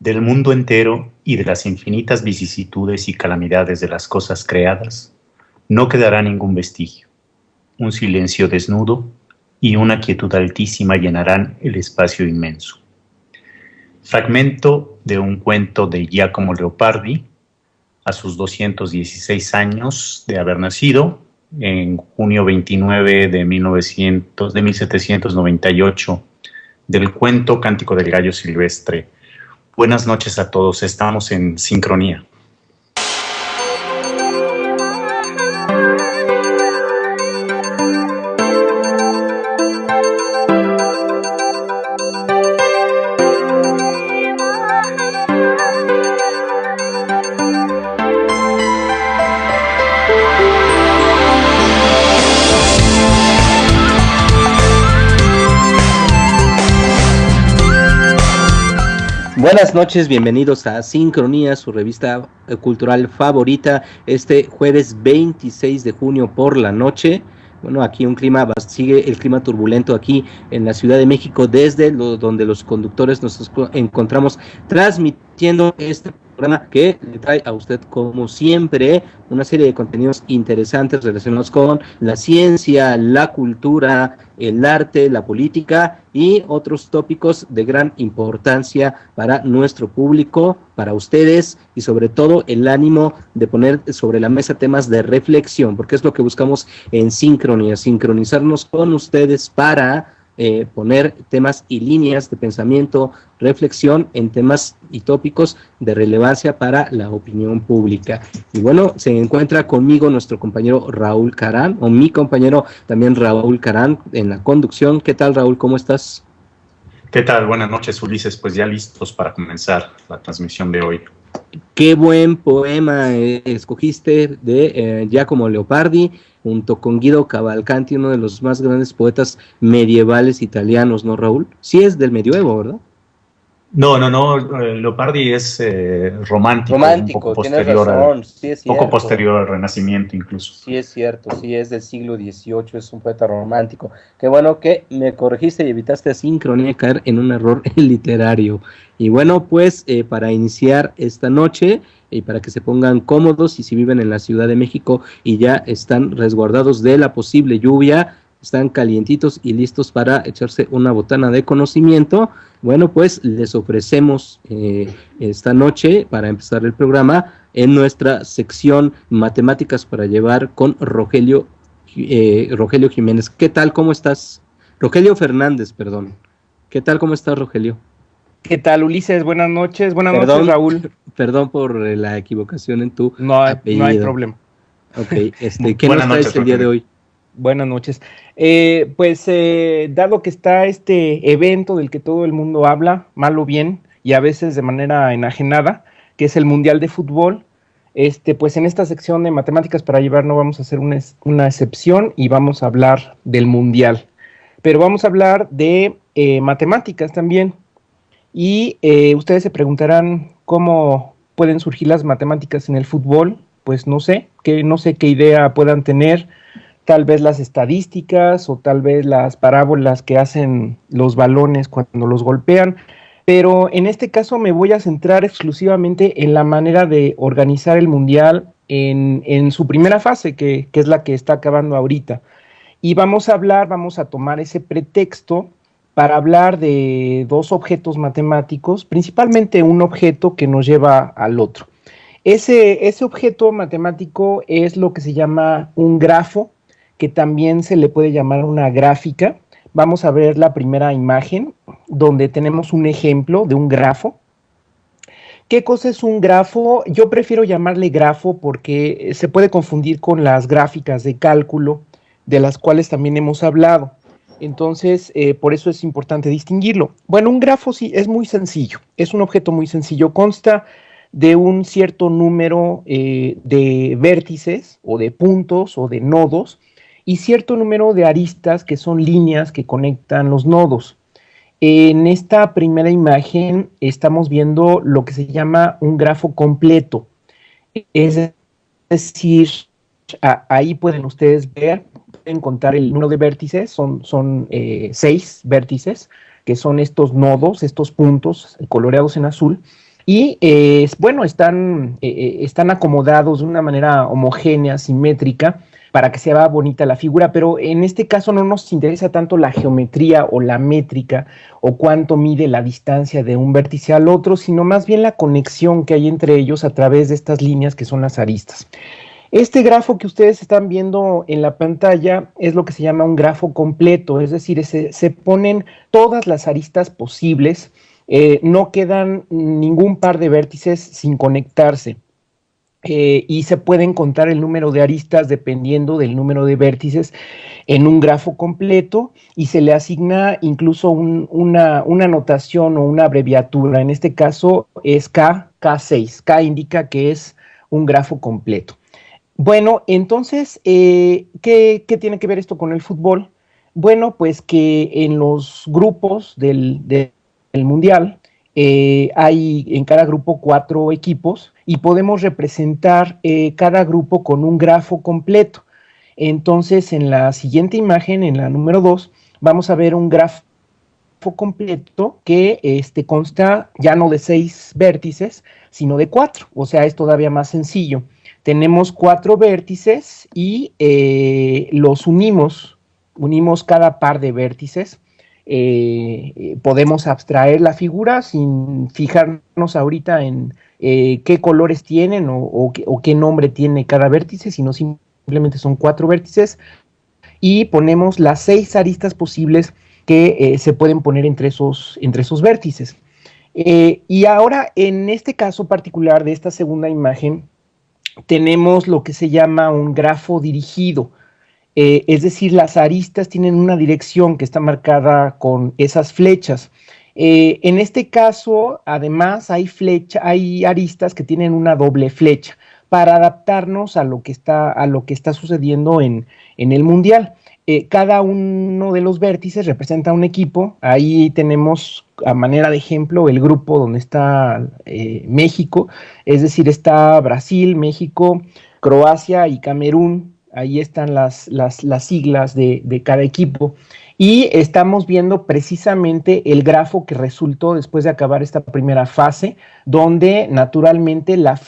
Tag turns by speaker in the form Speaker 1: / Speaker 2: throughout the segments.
Speaker 1: del mundo entero y de las infinitas vicisitudes y calamidades de las cosas creadas, no quedará ningún vestigio. Un silencio desnudo y una quietud altísima llenarán el espacio inmenso. Fragmento de un cuento de Giacomo Leopardi, a sus 216 años de haber nacido, en junio 29 de 1798, del cuento Cántico del Gallo Silvestre. Buenas noches a todos, estamos en sincronía.
Speaker 2: Buenas noches, bienvenidos a Sincronía, su revista cultural favorita, este jueves 26 de junio por la noche. Bueno, aquí sigue el clima turbulento aquí en la Ciudad de México, desde donde los conductores nos encontramos transmitiendo este programa que le trae a usted, como siempre, una serie de contenidos interesantes relacionados con la ciencia, la cultura, el arte, la política y otros tópicos de gran importancia para nuestro público, para ustedes, y sobre todo el ánimo de poner sobre la mesa temas de reflexión, porque es lo que buscamos en Sincronía, sincronizarnos con ustedes para poner temas y líneas de pensamiento, reflexión en temas y tópicos de relevancia para la opinión pública. Y bueno, se encuentra conmigo nuestro compañero Raúl Carán, o mi compañero también Raúl Carán, en la conducción. ¿Qué tal, Raúl? ¿Cómo estás?
Speaker 1: ¿Qué tal? Buenas noches, Ulises. Pues ya listos para comenzar la transmisión de hoy.
Speaker 2: Qué buen poema escogiste de Giacomo Leopardi, junto con Guido Cavalcanti, uno de los más grandes poetas medievales italianos, ¿no, Raúl? Sí es del medioevo, ¿verdad?
Speaker 1: No, Leopardi es romántico, un poco posterior,
Speaker 2: sí es cierto.
Speaker 1: Poco posterior al Renacimiento incluso.
Speaker 2: Sí es cierto, sí es del siglo XVIII, es un poeta romántico. Qué bueno que me corregiste y evitaste a Sincronía caer en un error literario. Y bueno, pues para iniciar esta noche y para que se pongan cómodos, y si viven en la Ciudad de México y ya están resguardados de la posible lluvia, están calientitos y listos para echarse una botana de conocimiento, bueno, pues les ofrecemos esta noche, para empezar el programa, en nuestra sección Matemáticas para Llevar con Rogelio Jiménez. ¿Qué tal? ¿Cómo estás? Rogelio Fernández, perdón. ¿Qué tal? ¿Cómo estás, Rogelio?
Speaker 3: ¿Qué tal, Ulises? Buenas noches, noches, Raúl.
Speaker 2: Perdón por la equivocación en tu
Speaker 3: apellido. No hay problema.
Speaker 2: Ok, ¿qué nos traes el día de hoy?
Speaker 3: Buenas noches. Dado que está este evento del que todo el mundo habla, mal o bien, y a veces de manera enajenada, que es el Mundial de Fútbol, pues en esta sección de Matemáticas para Llevar no vamos a hacer una excepción y vamos a hablar del Mundial. Pero vamos a hablar de matemáticas también. Y ustedes se preguntarán cómo pueden surgir las matemáticas en el fútbol. Pues no sé qué idea puedan tener. Tal vez las estadísticas o tal vez las parábolas que hacen los balones cuando los golpean, pero en este caso me voy a centrar exclusivamente en la manera de organizar el Mundial en su primera fase, que es la que está acabando ahorita. Y vamos a tomar ese pretexto para hablar de dos objetos matemáticos, principalmente un objeto que nos lleva al otro. Ese objeto matemático es lo que se llama un grafo, que también se le puede llamar una gráfica. Vamos a ver la primera imagen, donde tenemos un ejemplo de un grafo. ¿Qué cosa es un grafo? Yo prefiero llamarle grafo porque se puede confundir con las gráficas de cálculo, de las cuales también hemos hablado. Entonces, por eso es importante distinguirlo. Bueno, un grafo sí es muy sencillo, es un objeto muy sencillo, consta de un cierto número de vértices o de puntos o de nodos, y cierto número de aristas, que son líneas que conectan los nodos. En esta primera imagen estamos viendo lo que se llama un grafo completo. Es decir, ahí pueden ustedes ver, pueden contar el número de vértices, son 6 vértices, que son estos nodos, estos puntos coloreados en azul. Y bueno, están acomodados de una manera homogénea, simétrica, para que sea bonita la figura, pero en este caso no nos interesa tanto la geometría o la métrica o cuánto mide la distancia de un vértice al otro, sino más bien la conexión que hay entre ellos a través de estas líneas que son las aristas. Este grafo que ustedes están viendo en la pantalla es lo que se llama un grafo completo, es decir, se ponen todas las aristas posibles, no quedan ningún par de vértices sin conectarse. Y se pueden contar el número de aristas dependiendo del número de vértices en un grafo completo, y se le asigna incluso una notación o una abreviatura. En este caso es K6. K indica que es un grafo completo. Bueno, entonces, ¿qué tiene que ver esto con el fútbol? Bueno, pues que en los grupos del Mundial hay en cada grupo 4 equipos y podemos representar cada grupo con un grafo completo. Entonces, en la siguiente imagen, en la número 2, vamos a ver un grafo completo que consta ya no de 6 vértices, sino de 4, o sea, es todavía más sencillo. Tenemos 4 vértices y los unimos cada par de vértices. Podemos abstraer la figura sin fijarnos ahorita en qué colores tienen o qué nombre tiene cada vértice, sino simplemente son 4 vértices y ponemos las 6 aristas posibles que se pueden poner entre esos vértices. Y ahora, en este caso particular de esta segunda imagen, tenemos lo que se llama un grafo dirigido. Es decir, las aristas tienen una dirección que está marcada con esas flechas. En este caso, además, hay aristas que tienen una doble flecha para adaptarnos a lo que está sucediendo en el Mundial. Cada uno de los vértices representa un equipo. Ahí tenemos, a manera de ejemplo, el grupo donde está México, es decir, está Brasil, México, Croacia y Camerún. Ahí están las siglas de cada equipo. Y estamos viendo precisamente el grafo que resultó después de acabar esta primera fase, donde naturalmente la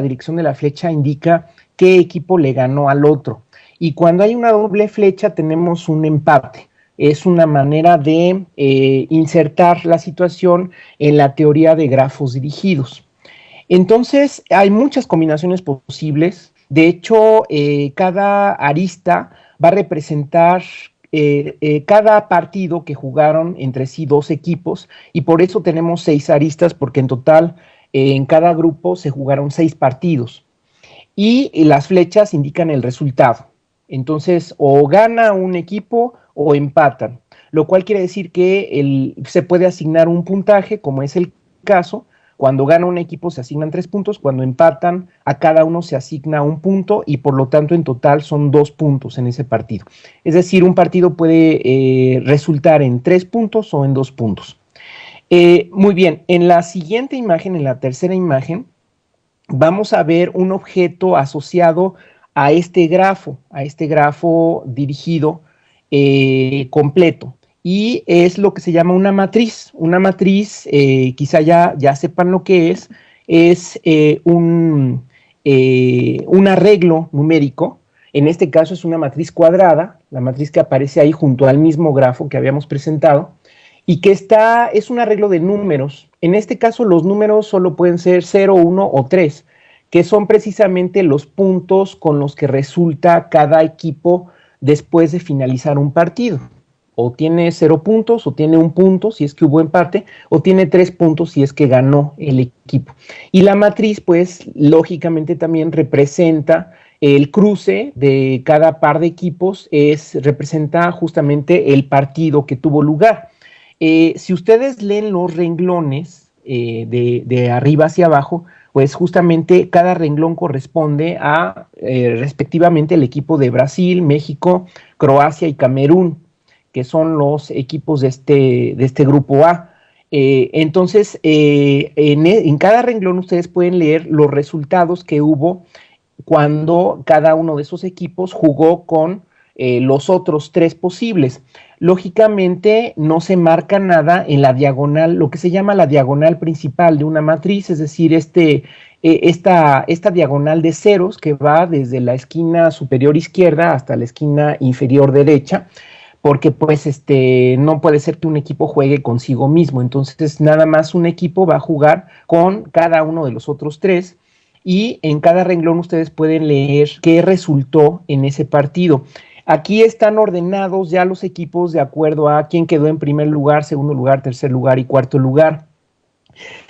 Speaker 3: dirección de la flecha indica qué equipo le ganó al otro. Y cuando hay una doble flecha tenemos un empate. Es una manera de insertar la situación en la teoría de grafos dirigidos. Entonces, hay muchas combinaciones posibles. De hecho, cada arista va a representar cada partido que jugaron entre sí 2 equipos, y por eso tenemos 6 aristas, porque en total en cada grupo se jugaron 6 partidos. Y las flechas indican el resultado. Entonces, o gana un equipo o empatan, lo cual quiere decir que se puede asignar un puntaje, como es el caso. Cuando gana un equipo se asignan 3 puntos, cuando empatan a cada uno se asigna 1 punto y por lo tanto en total son 2 puntos en ese partido. Es decir, un partido puede resultar en 3 puntos o en 2 puntos. Muy bien, en la siguiente imagen, en la tercera imagen, vamos a ver un objeto asociado a este grafo dirigido completo. Y es lo que se llama una matriz. Una matriz, quizá ya sepan lo que es un arreglo numérico. En este caso es una matriz cuadrada, la matriz que aparece ahí junto al mismo grafo que habíamos presentado, y que es un arreglo de números. En este caso los números solo pueden ser 0, 1 o 3, que son precisamente los puntos con los que resulta cada equipo después de finalizar un partido. O tiene 0 puntos, o tiene 1 punto si es que hubo empate, o tiene 3 puntos si es que ganó el equipo. Y la matriz, pues, lógicamente también representa el cruce de cada par de equipos, representa justamente el partido que tuvo lugar. Si ustedes leen los renglones de arriba hacia abajo, pues justamente cada renglón corresponde a respectivamente el equipo de Brasil, México, Croacia y Camerún, que son los equipos de este grupo A. Entonces, en cada renglón ustedes pueden leer los resultados que hubo cuando cada uno de esos equipos jugó con los otros tres posibles. Lógicamente no se marca nada en la diagonal, lo que se llama la diagonal principal de una matriz, es decir, esta diagonal de ceros que va desde la esquina superior izquierda hasta la esquina inferior derecha, porque pues no puede ser que un equipo juegue consigo mismo, entonces nada más un equipo va a jugar con cada uno de los otros tres, y en cada renglón ustedes pueden leer qué resultó en ese partido. Aquí están ordenados ya los equipos de acuerdo a quién quedó en primer lugar, segundo lugar, tercer lugar y cuarto lugar.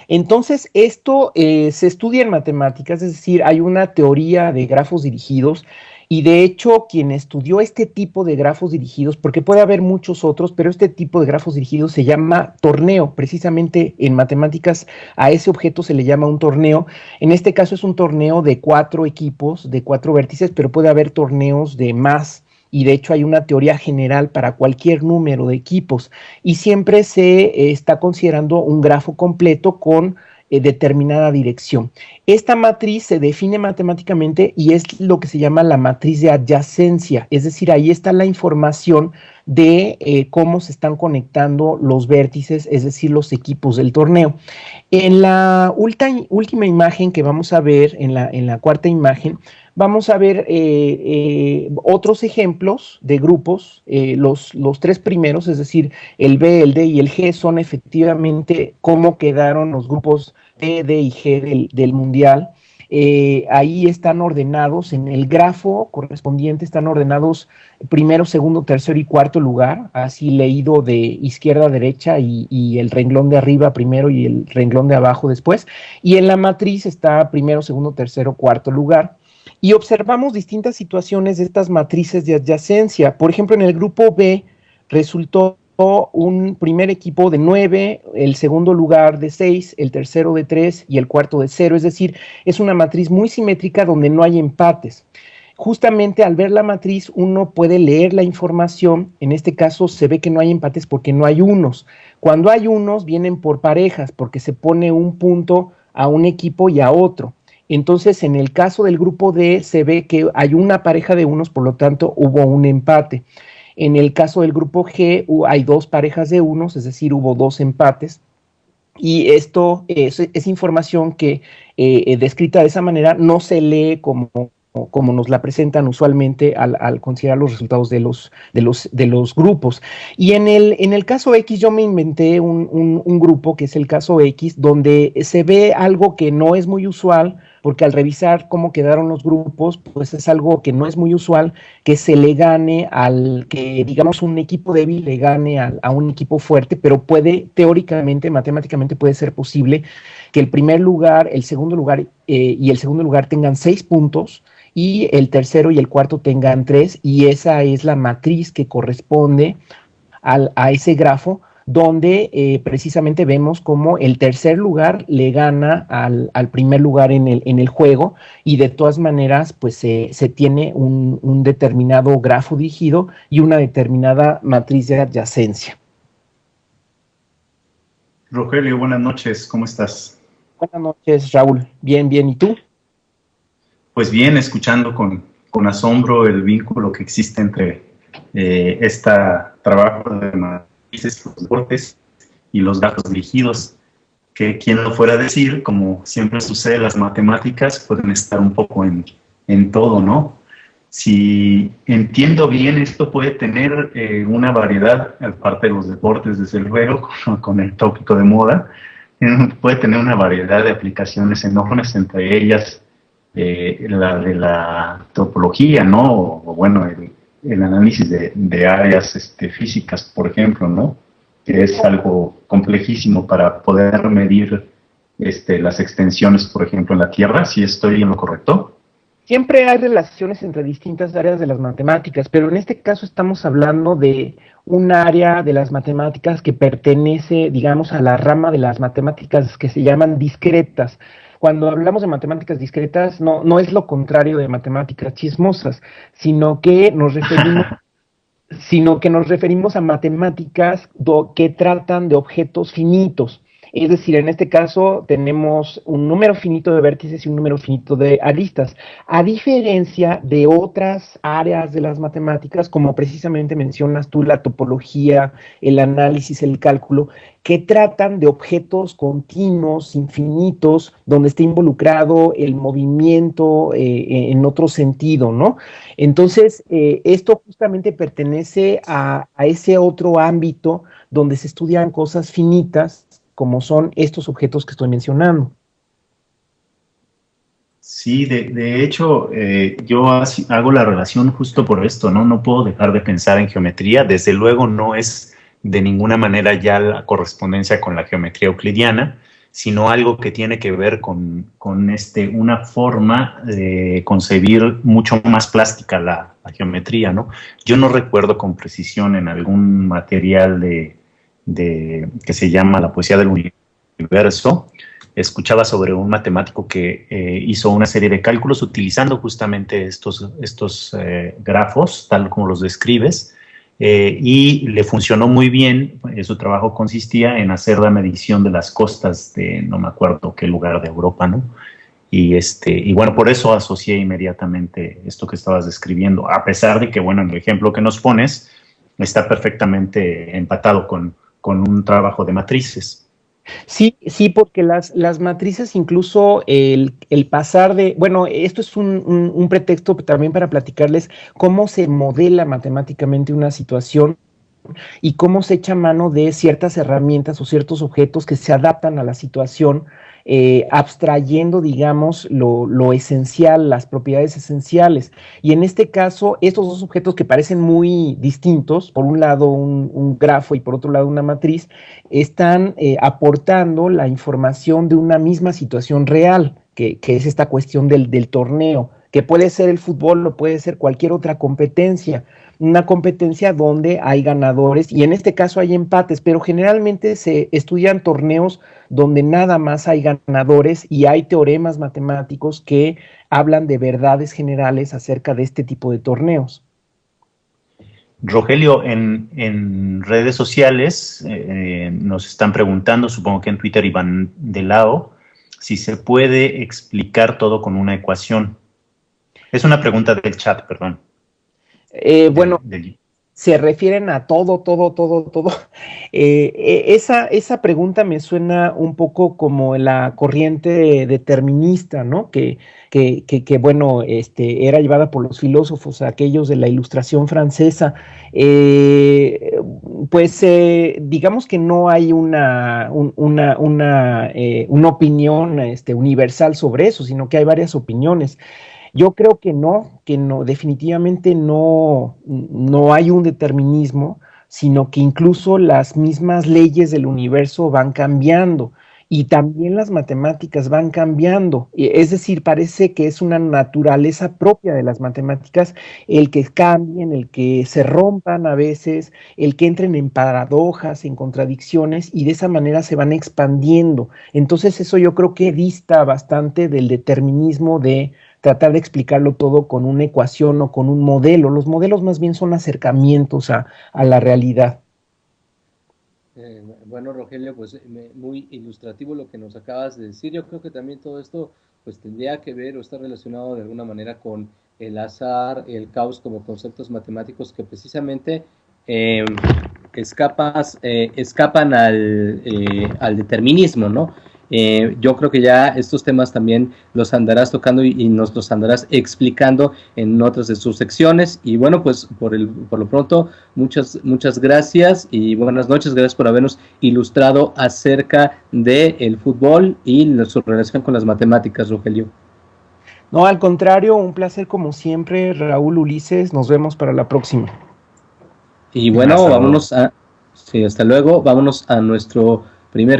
Speaker 3: Entonces, esto se estudia en matemáticas, es decir, hay una teoría de grafos dirigidos, y de hecho, quien estudió este tipo de grafos dirigidos, porque puede haber muchos otros, pero este tipo de grafos dirigidos se llama torneo. Precisamente en matemáticas a ese objeto se le llama un torneo. En este caso es un torneo de 4 equipos, de 4 vértices, pero puede haber torneos de más. Y de hecho hay una teoría general para cualquier número de equipos, y siempre se está considerando un grafo completo con determinada dirección. Esta matriz se define matemáticamente y es lo que se llama la matriz de adyacencia, es decir, ahí está la información de cómo se están conectando los vértices, es decir, los equipos del torneo. En la última imagen que vamos a ver, en la cuarta imagen, vamos a ver otros ejemplos de grupos. Los tres primeros, es decir, el B, el D y el G, son efectivamente cómo quedaron los grupos B, D y G del Mundial. Ahí están ordenados, en el grafo correspondiente están ordenados primero, segundo, tercero y cuarto lugar, así leído de izquierda a derecha, y el renglón de arriba primero y el renglón de abajo después. Y en la matriz está primero, segundo, tercero, cuarto lugar. Y observamos distintas situaciones de estas matrices de adyacencia. Por ejemplo, en el grupo B resultó un primer equipo de 9, el segundo lugar de 6, el tercero de 3 y el cuarto de 0. Es decir, es una matriz muy simétrica donde no hay empates. Justamente al ver la matriz uno puede leer la información. En este caso se ve que no hay empates porque no hay unos. Cuando hay unos vienen por parejas, porque se pone un punto a un equipo y a otro. Entonces, en el caso del grupo D, se ve que hay una pareja de unos, por lo tanto, hubo un empate. En el caso del grupo G, hay 2 parejas de unos, es decir, hubo 2 empates. Y esto es información que, descrita de esa manera, no se lee como nos la presentan usualmente al considerar los resultados de los grupos. Y en el caso X, yo me inventé un grupo, que es el caso X, donde se ve algo que no es muy usual, porque al revisar cómo quedaron los grupos, pues es algo que no es muy usual, que se le gane que digamos un equipo débil le gane a un equipo fuerte, pero teóricamente, matemáticamente puede ser posible que el primer lugar, el segundo lugar y el segundo lugar tengan 6 puntos, y el tercero y el cuarto tengan 3, y esa es la matriz que corresponde a ese grafo, donde precisamente vemos cómo el tercer lugar le gana al primer lugar en el juego, y de todas maneras pues se tiene un determinado grafo dirigido y una determinada matriz de adyacencia.
Speaker 1: Rogelio, buenas noches, ¿cómo estás?
Speaker 3: Buenas noches, Raúl. Bien, bien, ¿y tú?
Speaker 1: Pues bien, escuchando con asombro el vínculo que existe entre este trabajo de matrices, los deportes y los grafos dirigidos, que quien lo fuera a decir, como siempre sucede, las matemáticas pueden estar un poco en todo, ¿no? Si entiendo bien, esto puede tener una variedad, aparte de los deportes, desde luego, con el tópico de moda, puede tener una variedad de aplicaciones enormes, entre ellas la de la topología, ¿no? O bueno, el análisis de áreas físicas, por ejemplo, ¿no? Que es algo complejísimo para poder medir las extensiones, por ejemplo, en la Tierra. ¿Si estoy en lo correcto?
Speaker 3: Siempre hay relaciones entre distintas áreas de las matemáticas, pero en este caso estamos hablando de un área de las matemáticas que pertenece, digamos, a la rama de las matemáticas que se llaman discretas. Cuando hablamos de matemáticas discretas, no es lo contrario de matemáticas chismosas, sino que nos referimos a matemáticas que tratan de objetos finitos. Es decir, en este caso tenemos un número finito de vértices y un número finito de aristas, a diferencia de otras áreas de las matemáticas, como precisamente mencionas tú, la topología, el análisis, el cálculo, que tratan de objetos continuos, infinitos, donde está involucrado el movimiento en otro sentido, ¿no? Entonces, esto justamente pertenece a ese otro ámbito donde se estudian cosas finitas, como son estos objetos que estoy mencionando.
Speaker 1: Sí, de hecho, yo hago la relación justo por esto, ¿no? No puedo dejar de pensar en geometría. Desde luego no es de ninguna manera ya la correspondencia con la geometría euclidiana, sino algo que tiene que ver con una forma de concebir mucho más plástica la geometría, ¿no? Yo no recuerdo con precisión en algún material que se llama La poesía del universo, escuchaba sobre un matemático que hizo una serie de cálculos utilizando justamente estos grafos, tal como los describes, y le funcionó muy bien. Su trabajo consistía en hacer la medición de las costas de no me acuerdo qué lugar de Europa, ¿no? Y bueno, por eso asocié inmediatamente esto que estabas describiendo, a pesar de que, bueno, en el ejemplo que nos pones está perfectamente empatado con un trabajo de matrices.
Speaker 3: Sí, sí, porque las matrices, incluso el pasar de, bueno, esto es un pretexto también para platicarles cómo se modela matemáticamente una situación y cómo se echa mano de ciertas herramientas o ciertos objetos que se adaptan a la situación, abstrayendo, digamos, lo esencial, las propiedades esenciales. Y en este caso, estos dos objetos que parecen muy distintos, por un lado un grafo y por otro lado una matriz, están aportando la información de una misma situación real, que es esta cuestión del torneo, que puede ser el fútbol o puede ser cualquier otra competencia, una competencia donde hay ganadores y en este caso hay empates, pero generalmente se estudian torneos donde nada más hay ganadores y hay teoremas matemáticos que hablan de verdades generales acerca de este tipo de torneos.
Speaker 1: Rogelio, en redes sociales nos están preguntando, supongo que en Twitter Iván de Lao, si se puede explicar todo con una ecuación. Es una pregunta del chat, perdón.
Speaker 3: Bueno, se refieren a todo. Esa pregunta me suena un poco como la corriente determinista, ¿no? Que bueno, era llevada por los filósofos, aquellos de la Ilustración francesa. Pues digamos que no hay una opinión universal sobre eso, sino que hay varias opiniones. Yo creo que no, definitivamente no hay un determinismo, sino que incluso las mismas leyes del universo van cambiando y también las matemáticas van cambiando. Es decir, parece que es una naturaleza propia de las matemáticas el que cambien, el que se rompan a veces, el que entren en paradojas, en contradicciones y de esa manera se van expandiendo. Entonces eso yo creo que dista bastante del determinismo de tratar de explicarlo todo con una ecuación o con un modelo. Los modelos más bien son acercamientos a la realidad.
Speaker 2: Bueno, Rogelio, pues muy ilustrativo lo que nos acabas de decir. Yo creo que también todo esto pues tendría que ver o está relacionado de alguna manera con el azar, el caos como conceptos matemáticos que precisamente escapan al determinismo, ¿no? Yo creo que ya estos temas también los andarás tocando y nos los andarás explicando en otras de sus secciones. Y bueno, pues por lo pronto, muchas gracias y buenas noches. Gracias por habernos ilustrado acerca del fútbol y su relación con las matemáticas, Rogelio.
Speaker 3: No, al contrario, un placer como siempre, Raúl, Ulises. Nos vemos para la próxima.
Speaker 2: Y bueno, vámonos a... Sí, hasta luego. Vámonos a nuestro primer